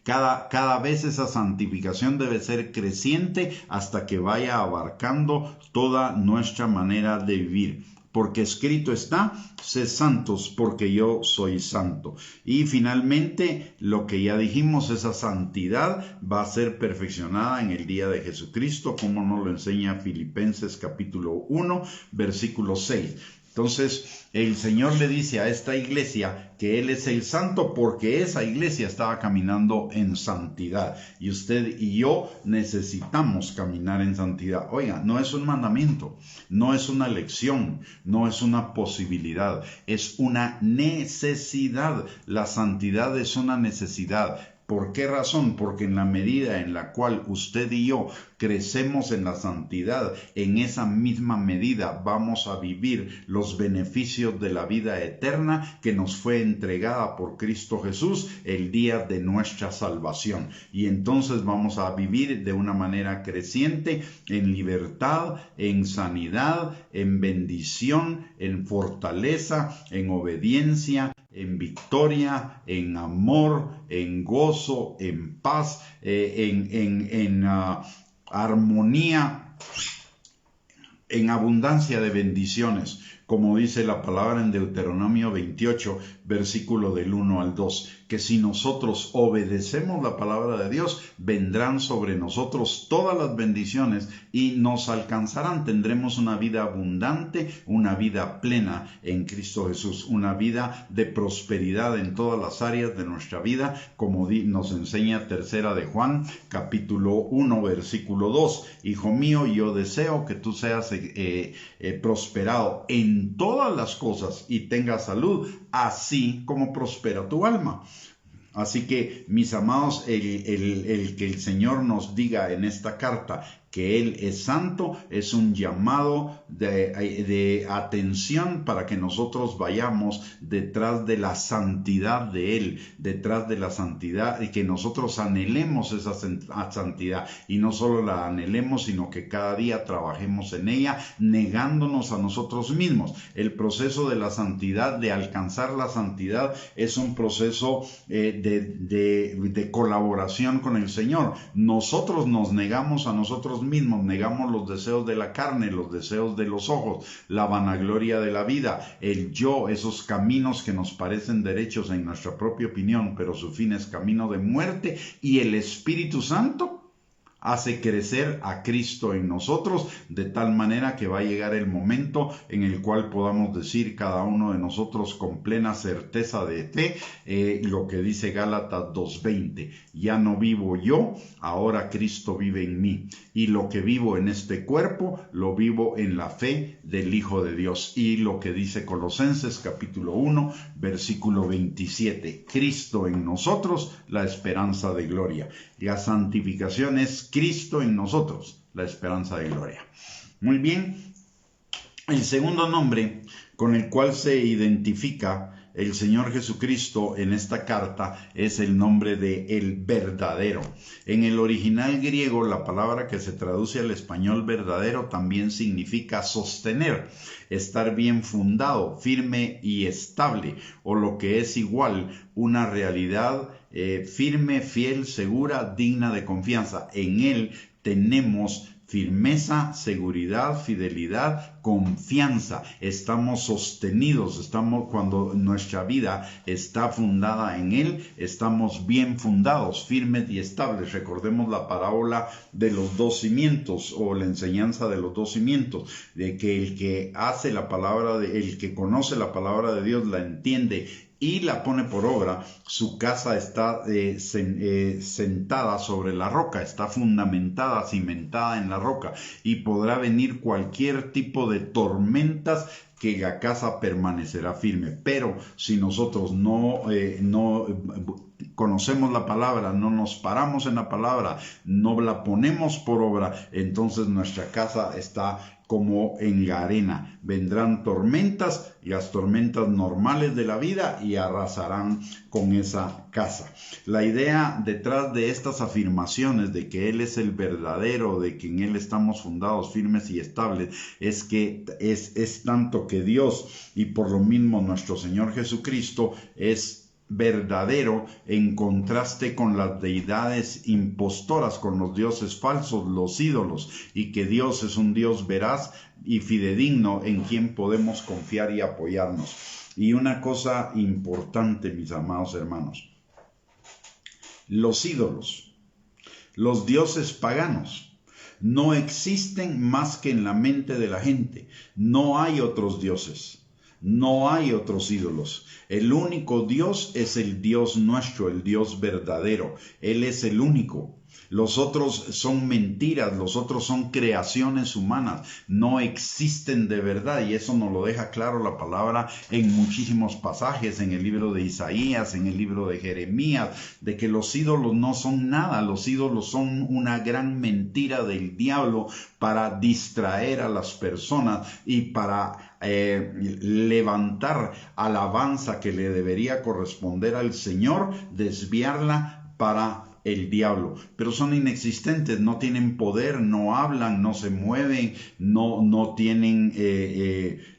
Cada vez esa santificación debe ser creciente hasta que vaya abarcando toda nuestra manera de vivir. Porque escrito está: sed santos, porque yo soy santo. Y finalmente, lo que ya dijimos, esa santidad va a ser perfeccionada en el día de Jesucristo, como nos lo enseña Filipenses capítulo 1, versículo 6. Entonces, el Señor le dice a esta iglesia que Él es el santo, porque esa iglesia estaba caminando en santidad. Y usted y yo necesitamos caminar en santidad. Oiga, no es un mandamiento, no es una elección, no es una posibilidad, es una necesidad. La santidad es una necesidad. ¿Por qué razón? Porque en la medida en la cual usted y yo crecemos en la santidad, en esa misma medida vamos a vivir los beneficios de la vida eterna que nos fue entregada por Cristo Jesús el día de nuestra salvación. Y entonces vamos a vivir de una manera creciente en libertad, en sanidad, en bendición, en fortaleza, en obediencia, en victoria, en amor, en gozo, en paz, en armonía, en abundancia de bendiciones, como dice la palabra en Deuteronomio 28, versículo del 1 al 2. que si nosotros obedecemos la palabra de Dios, vendrán sobre nosotros todas las bendiciones y nos alcanzarán. Tendremos una vida abundante, una vida plena en Cristo Jesús, una vida de prosperidad en todas las áreas de nuestra vida, como nos enseña Tercera de Juan, capítulo 1, versículo 2. Hijo mío, yo deseo que tú seas prosperado en todas las cosas y tengas salud, así como prospera tu alma. Así que, mis amados, el que el Señor nos diga en esta carta que Él es santo es un llamado de atención para que nosotros vayamos detrás de la santidad de Él, detrás de la santidad, y que nosotros anhelemos esa santidad, y no solo la anhelemos, sino que cada día trabajemos en ella, negándonos a nosotros mismos. El proceso de la santidad, de alcanzar la santidad, es un proceso de colaboración con el Señor. Nosotros nos negamos a nosotros mismos, negamos los deseos de la carne, los deseos de los ojos, la vanagloria de la vida, el yo, esos caminos que nos parecen derechos en nuestra propia opinión, pero su fin es camino de muerte, y el Espíritu Santo hace crecer a Cristo en nosotros, de tal manera que va a llegar el momento en el cual podamos decir cada uno de nosotros con plena certeza de fe lo que dice Gálatas 2:20: ya no vivo yo, ahora Cristo vive en mí, y lo que vivo en este cuerpo lo vivo en la fe del Hijo de Dios. Y lo que dice Colosenses capítulo 1 versículo 27: Cristo en nosotros, la esperanza de gloria. La santificación es Cristo en nosotros, la esperanza de gloria. Muy bien, el segundo nombre con el cual se identifica el Señor Jesucristo en esta carta es el nombre de el verdadero. En el original griego, la palabra que se traduce al español verdadero también significa sostener, estar bien fundado, firme y estable, o lo que es igual, una realidad firme, fiel, segura, digna de confianza. En Él tenemos firmeza, seguridad, fidelidad, confianza. Estamos sostenidos, cuando nuestra vida está fundada en Él, estamos bien fundados, firmes y estables. Recordemos la parábola de los dos cimientos, o la enseñanza de los dos cimientos, de que el que hace la palabra, el que conoce la palabra de Dios, la entiende y la pone por obra, su casa está sentada sobre la roca, está fundamentada, cimentada en la roca, y podrá venir cualquier tipo de tormentas, que la casa permanecerá firme. Pero si nosotros no conocemos la palabra, no nos paramos en la palabra, no la ponemos por obra, entonces nuestra casa está como en la arena. Vendrán tormentas, las tormentas normales de la vida, y arrasarán con esa casa. La idea detrás de estas afirmaciones de que Él es el verdadero, de que en Él estamos fundados, firmes y estables, es que es tanto que Dios, y por lo mismo nuestro Señor Jesucristo, es verdadero en contraste con las deidades impostoras, con los dioses falsos, los ídolos, y que Dios es un Dios veraz y fidedigno en quien podemos confiar y apoyarnos. Y una cosa importante, mis amados hermanos: los ídolos, los dioses paganos, no existen más que en la mente de la gente. No hay otros dioses. No hay otros ídolos. El único Dios es el Dios nuestro, el Dios verdadero. Él es el único. Los otros son mentiras, los otros son creaciones humanas, no existen de verdad, y eso nos lo deja claro la palabra en muchísimos pasajes, en el libro de Isaías, en el libro de Jeremías, de que los ídolos no son nada. Los ídolos son una gran mentira del diablo para distraer a las personas y para levantar alabanza que le debería corresponder al Señor, desviarla para el diablo. Pero son inexistentes, no tienen poder, no hablan, no se mueven, no tienen,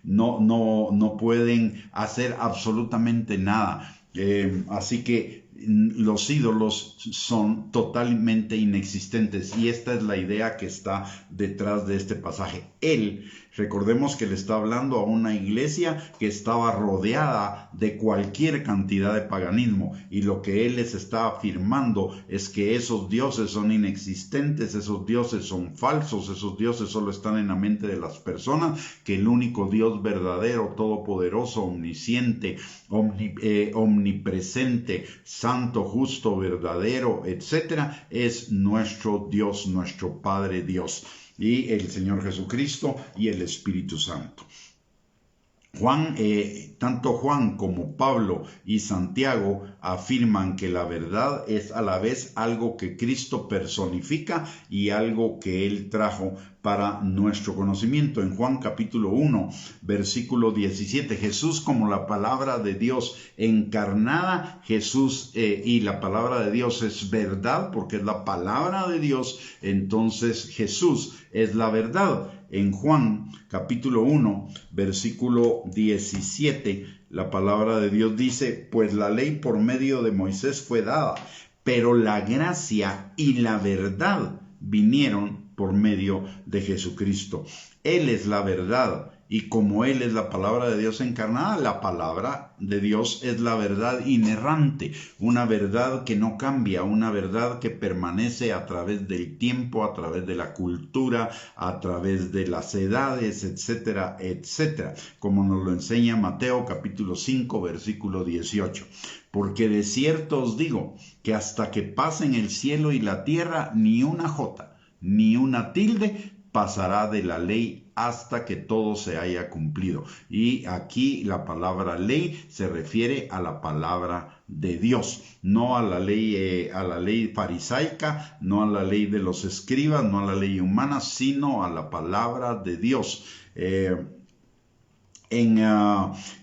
no pueden hacer absolutamente nada. Así que los ídolos son totalmente inexistentes, y esta es la idea que está detrás de este pasaje. Él Recordemos que le está hablando a una iglesia que estaba rodeada de cualquier cantidad de paganismo, y lo que él les está afirmando es que esos dioses son inexistentes, esos dioses son falsos, esos dioses solo están en la mente de las personas, que el único Dios verdadero, todopoderoso, omnisciente, omnipresente, santo, justo, verdadero, etcétera, es nuestro Dios, nuestro Padre Dios, y el Señor Jesucristo y el Espíritu Santo. Tanto Juan como Pablo y Santiago afirman que la verdad es a la vez algo que Cristo personifica y algo que Él trajo para nuestro conocimiento. En Juan capítulo 1, versículo 17, Jesús como la palabra de Dios encarnada, Jesús y la palabra de Dios es verdad porque es la palabra de Dios, entonces Jesús es la verdad. En Juan capítulo 1, versículo 17, la palabra de Dios dice, pues la ley por medio de Moisés fue dada, pero la gracia y la verdad vinieron por medio de Jesucristo. Él es la verdad, y como Él es la palabra de Dios encarnada, la palabra de Dios es la verdad inerrante, una verdad que no cambia, una verdad que permanece a través del tiempo, a través de la cultura, a través de las edades, etcétera, etcétera, como nos lo enseña Mateo capítulo 5, versículo 18. Porque de cierto os digo que hasta que pasen el cielo y la tierra, ni una jota, ni una tilde pasará de la ley hasta que todo se haya cumplido. Y aquí la palabra ley se refiere a la palabra de Dios, no a la ley farisaica, no a la ley de los escribas, no a la ley humana, sino a la palabra de Dios.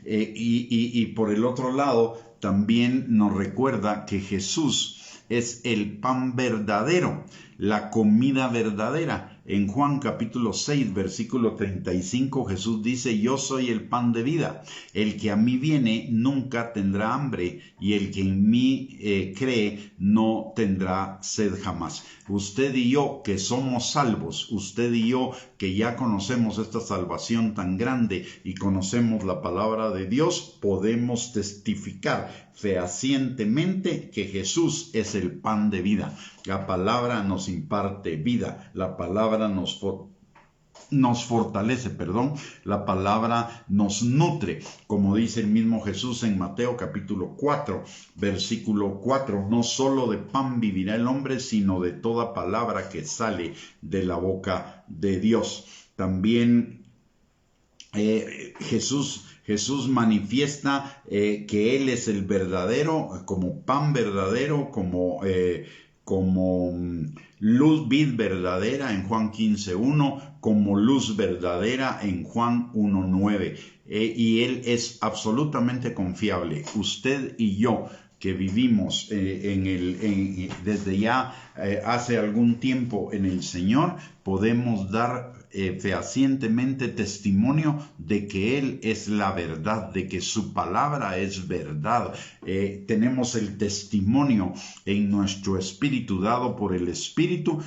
Y por el otro lado, también nos recuerda que Jesús es el pan verdadero, la comida verdadera. En Juan capítulo 6, versículo 35, Jesús dice, yo soy el pan de vida. El que a mí viene nunca tendrá hambre, y el que en mí cree no tendrá sed jamás. Usted y yo que somos salvos, usted y yo que ya conocemos esta salvación tan grande y conocemos la palabra de Dios, podemos testificar fehacientemente que Jesús es el pan de vida. La palabra nos imparte vida, la palabra nos fortalece, la palabra nos nutre, como dice el mismo Jesús en Mateo capítulo 4, versículo 4, no solo de pan vivirá el hombre, sino de toda palabra que sale de la boca de Dios. También Jesús manifiesta que Él es el verdadero, como pan verdadero, como luz vid verdadera en Juan 15:1, como luz verdadera en Juan 1:9. Y Él es absolutamente confiable. Usted y yo que vivimos desde ya hace algún tiempo en el Señor, podemos dar fehacientemente testimonio de que Él es la verdad, de que su palabra es verdad. Tenemos el testimonio en nuestro espíritu dado por el Espíritu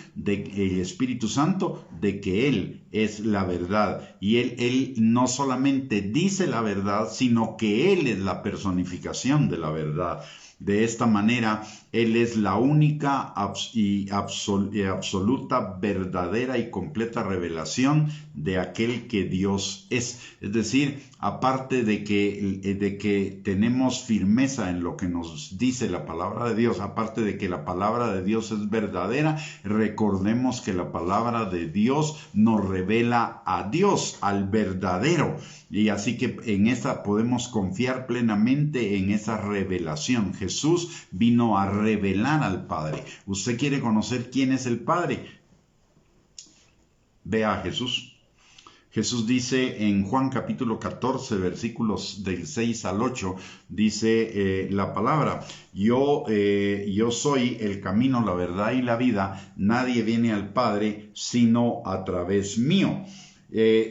Santo de que Él es la verdad, y Él no solamente dice la verdad, sino que Él es la personificación de la verdad. De esta manera, Él es la única y absoluta, verdadera y completa revelación de aquel que Dios es. Es decir, aparte de que tenemos firmeza en lo que nos dice la palabra de Dios, aparte de que la palabra de Dios es verdadera, recordemos que la palabra de Dios nos revela a Dios, al verdadero. Y así que en esa podemos confiar plenamente en esa revelación. Jesús vino a revelar al Padre. ¿Usted quiere conocer quién es el Padre? Vea a Jesús. Jesús dice en Juan capítulo 14, versículos del 6 al 8, dice la palabra, yo soy el camino, la verdad y la vida, nadie viene al Padre sino a través mío.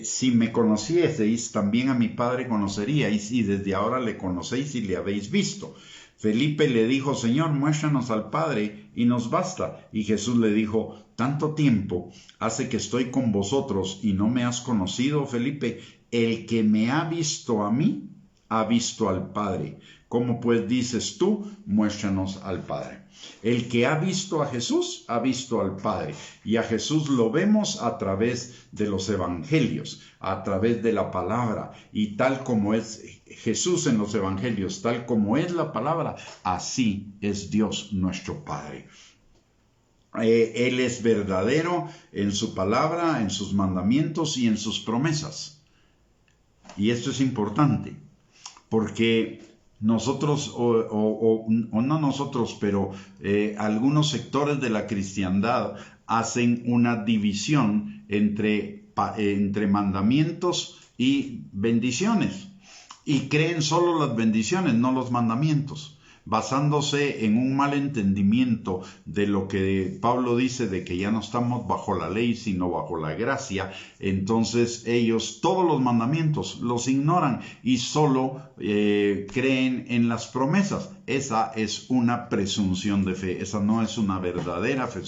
Si me conocieseis, también a mi Padre conoceríais, y desde ahora le conocéis y le habéis visto. Felipe le dijo, Señor, muéstranos al Padre y nos basta. Y Jesús le dijo, tanto tiempo hace que estoy con vosotros y no me has conocido, Felipe. El que me ha visto a mí, ha visto al Padre. ¿Cómo pues dices tú, muéstranos al Padre? El que ha visto a Jesús, ha visto al Padre. Y a Jesús lo vemos a través de los evangelios, a través de la palabra. Y tal como es Jesús en los evangelios, tal como es la palabra, así es Dios nuestro Padre. Él es verdadero en su palabra, en sus mandamientos y en sus promesas. Y esto es importante, porque nosotros, o no nosotros, pero algunos sectores de la cristiandad hacen una división entre mandamientos y bendiciones. Y creen solo las bendiciones, no los mandamientos, basándose en un mal entendimiento de lo que Pablo dice de que ya no estamos bajo la ley sino bajo la gracia. Entonces ellos todos los mandamientos los ignoran y solo creen en las promesas. Esa es una presunción de fe, esa no es una verdadera fe.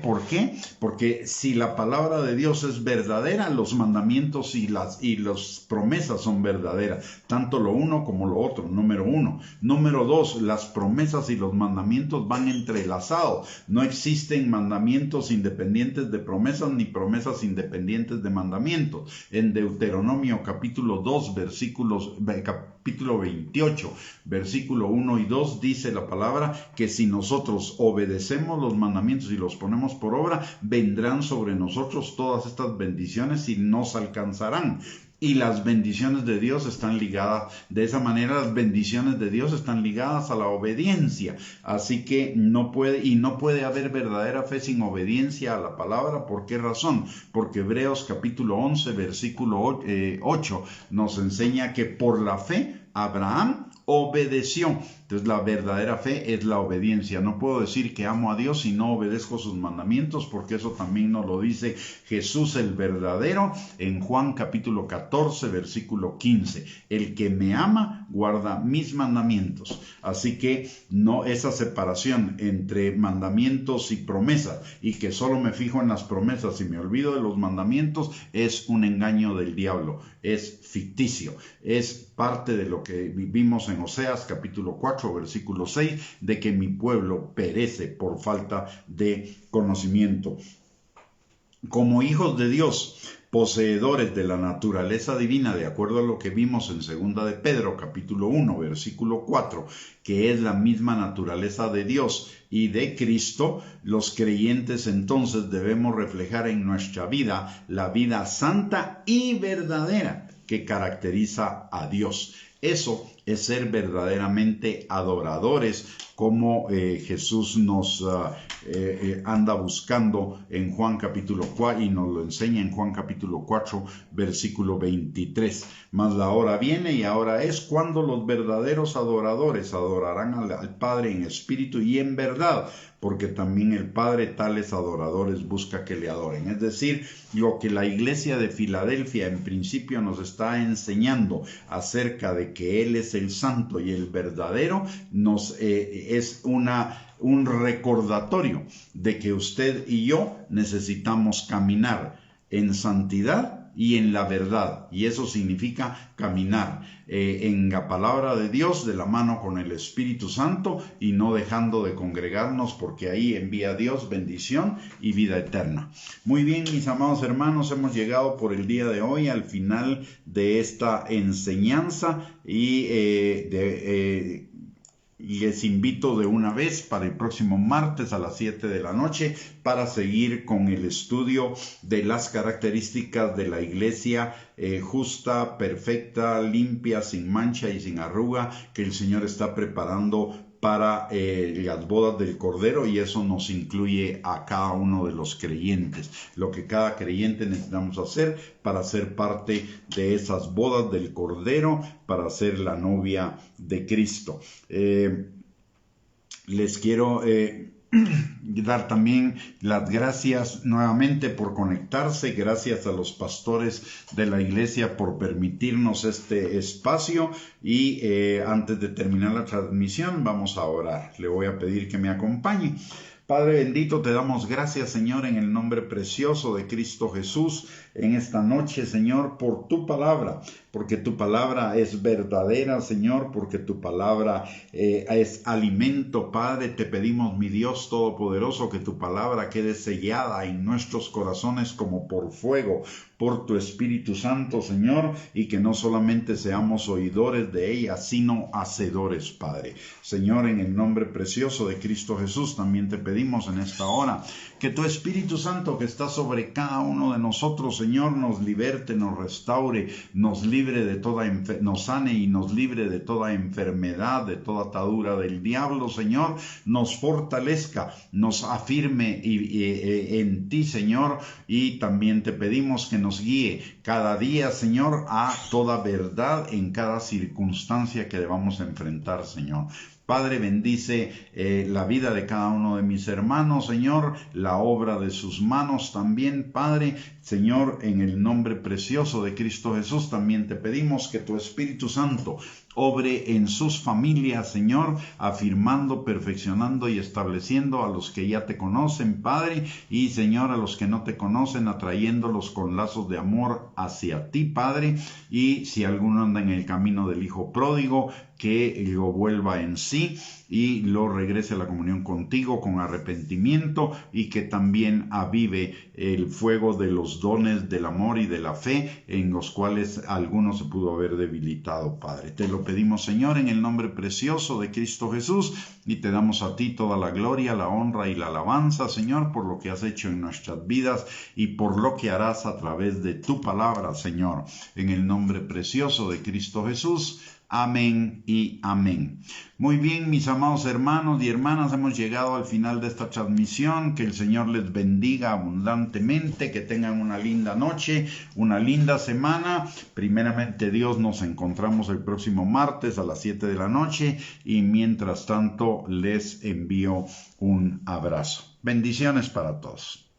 ¿Por qué? Porque si la palabra de Dios es verdadera, los mandamientos y las promesas son verdaderas, tanto lo uno como lo otro, número uno. Número dos, las promesas y los mandamientos van entrelazados. No existen mandamientos independientes de promesas ni promesas independientes de mandamientos. En Deuteronomio capítulo 2, capítulo 28, versículo 1 y 2 dice la palabra que si nosotros obedecemos los mandamientos y los ponemos por obra, vendrán sobre nosotros todas estas bendiciones y nos alcanzarán. Y las bendiciones de Dios están ligadas, de esa manera las bendiciones de Dios están ligadas a la obediencia. Así que no puede haber verdadera fe sin obediencia a la palabra. ¿Por qué razón? Porque Hebreos capítulo 11, versículo 8 nos enseña que por la fe Abraham obedeció. Entonces la verdadera fe es la obediencia. No puedo decir que amo a Dios si no obedezco sus mandamientos, porque eso también nos lo dice Jesús el verdadero en Juan capítulo 14 versículo 15. El que me ama guarda mis mandamientos. Así que no, esa separación entre mandamientos y promesas, y que solo me fijo en las promesas y me olvido de los mandamientos, es un engaño del diablo, es ficticio, es parte de lo que vivimos en Oseas capítulo 4 versículo 6, de que mi pueblo perece por falta de conocimiento. Como hijos de Dios, poseedores de la naturaleza divina, de acuerdo a lo que vimos en 2 de Pedro capítulo 1 versículo 4, que es la misma naturaleza de Dios y de Cristo, los creyentes entonces debemos reflejar en nuestra vida la vida santa y verdadera que caracteriza a Dios. Eso es ser verdaderamente adoradores, como Jesús nos anda buscando en Juan capítulo 4 y nos lo enseña en Juan capítulo 4 versículo 23. Mas la hora viene y ahora es cuando los verdaderos adoradores adorarán al Padre en espíritu y en verdad, porque también el Padre tales adoradores busca que le adoren. Es decir, lo que la iglesia de Filadelfia en principio nos está enseñando acerca de que Él es el santo y el verdadero, es un recordatorio de que usted y yo necesitamos caminar en santidad y en la verdad, y eso significa caminar en la palabra de Dios de la mano con el Espíritu Santo y no dejando de congregarnos, porque ahí envía Dios bendición y vida eterna. Muy bien, mis amados hermanos, hemos llegado por el día de hoy al final de esta enseñanza y les invito de una vez para el próximo martes a las 7 de la noche para seguir con el estudio de las características de la iglesia justa, perfecta, limpia, sin mancha y sin arruga, que el Señor está preparando para las bodas del Cordero, y eso nos incluye a cada uno de los creyentes. Lo que cada creyente necesitamos hacer para ser parte de esas bodas del Cordero, para ser la novia de Cristo. Les quiero dar también las gracias nuevamente por conectarse, gracias a los pastores de la iglesia por permitirnos este espacio y antes de terminar la transmisión vamos a orar. Le voy a pedir que me acompañe. Padre bendito, te damos gracias, Señor, en el nombre precioso de Cristo Jesús, en esta noche, Señor, por tu palabra, porque tu palabra es verdadera, Señor, porque tu palabra es alimento, Padre. Te pedimos, mi Dios Todopoderoso, que tu palabra quede sellada en nuestros corazones como por fuego, por tu Espíritu Santo, Señor, y que no solamente seamos oidores de ella, sino hacedores, Padre. Señor, en el nombre precioso de Cristo Jesús, también te pedimos en esta hora que tu Espíritu Santo que está sobre cada uno de nosotros, Señor, nos liberte, nos restaure, nos libre de toda nos sane y nos libre de toda enfermedad, de toda atadura del diablo, Señor, nos fortalezca, nos afirme en ti, Señor, y también te pedimos que nos guíe cada día, Señor, a toda verdad en cada circunstancia que debamos enfrentar, Señor. Padre, bendice la vida de cada uno de mis hermanos, Señor, la obra de sus manos también, Padre. Señor, en el nombre precioso de Cristo Jesús, también te pedimos que tu Espíritu Santo obre en sus familias, Señor, afirmando, perfeccionando y estableciendo a los que ya te conocen, Padre, y, Señor, a los que no te conocen, atrayéndolos con lazos de amor hacia ti, Padre, y si alguno anda en el camino del Hijo pródigo, que lo vuelva en sí y lo regrese a la comunión contigo con arrepentimiento, y que también avive el fuego de los dones del amor y de la fe en los cuales algunos se pudo haber debilitado, Padre. Te lo pedimos, Señor, en el nombre precioso de Cristo Jesús, y te damos a ti toda la gloria, la honra y la alabanza, Señor, por lo que has hecho en nuestras vidas y por lo que harás a través de tu palabra, Señor, en el nombre precioso de Cristo Jesús. Amén y amén. Muy bien, mis amados hermanos y hermanas, hemos llegado al final de esta transmisión. Que el Señor les bendiga abundantemente, que tengan una linda noche, una linda semana. Primeramente Dios, nos encontramos el próximo martes a las 7 de la noche y mientras tanto les envío un abrazo. Bendiciones para todos.